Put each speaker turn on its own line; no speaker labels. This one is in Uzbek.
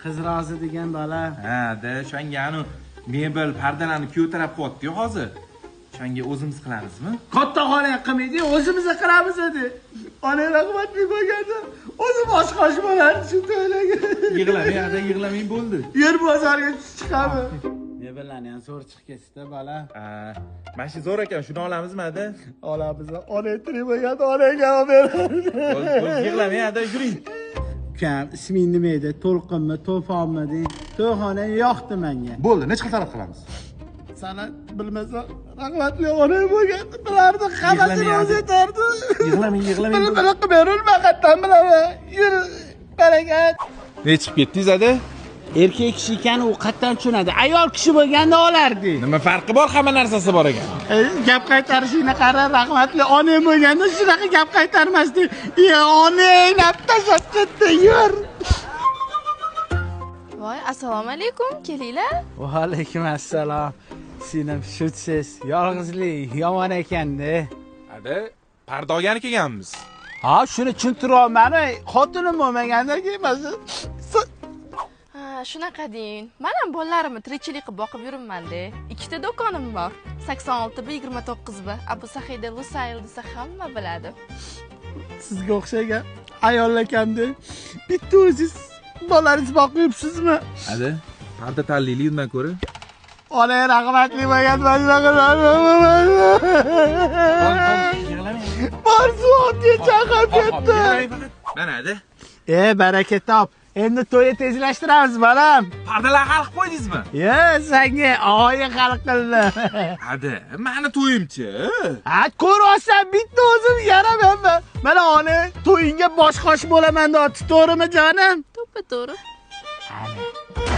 Qiz rozi degan bola.
Ha-da, o'shanga anu mebel, pardalarni ko'tarib qo'yibdi-yu hozir. O'shanga o'zimiz qilamizmi?
Katta xona qilmaydi, o'zimiz qilamiz edi. Ona rahmatli bo'lganda o'zi boshqash bo'lardi shu to'ylarga.
Yig'lamang bo'ldi.
Yer bozorga chiqamiz. Mebellarni ham zo'r chiqib ketdi bola.
Mana shu zo'r ekan, shuni olamizmi ada?
Olamiz. Ona tirik bo'lganda onaga beramiz.
Yig'lamang ada, yuring.
Ukam, isming nima edi? To'lqinmi, To'fonmi deng. To'yxona yoqdi menga.
Bo'ldi, necha qil talab qilamiz?
Sana bilmasa rahmatli ona bo'lganda bilardi, hammasini o'zi yetardi.
Yig'lamang.
Buni qilib berilma, qatdan bilaman. Yur, barakat.
Ne chiqib ketdingiz ada?
Erkak kishi ekan, u qatdan tushunadi. Ayol kishi bo'lganda olardi.
Nima farqi bor? Hamma narsasi bor ekan.
Gap qaytarishingni qara, rahmatli onang bo'lganda shunaqa gap qaytarmasdi. Onang tashlab ketdi, yur.
Voy, assalomu alaykum, kelinglar.
Va alaykum assalom. Sinem shutsiz, yolg'izlik yomon ekan-da.
Ada, parda olgani kelganmiz.
Ha, shuni tushuntiryapman. Xotinim bo'lmaganda kelmasin.
Ha, shunaqa deng. Men ham bolalarimni tirikchilik qilib boqib yuribman-da. Ikkita do'konim bor. 86-29 Abu Sahida Lusail desa hamma biladi.
Sizga o'xshagan ayol ekan-da. Bitta o'zingiz bolalaringiz boqib yuribsizmi?
Ada, parda tanlaylik undan ko'ra.
Ona rahmatli bo'lgan shunaqa. Barzuatga chaqib ketdi.
Mana ada.
Baraka top. Endi to'yni tezlashtiramiz, bolam.
Pardalar hal qilib qo'ydingizmi?
Senga oyi hal qildi.
Ada, meni to'yimchi.
Ha, ko'rsan, bitta o'zim yaramayman. Mana ona to'yinga bosh qosh bo'laman, to'g'rimi jonim?
To'ppa to'g'ri.
Ana.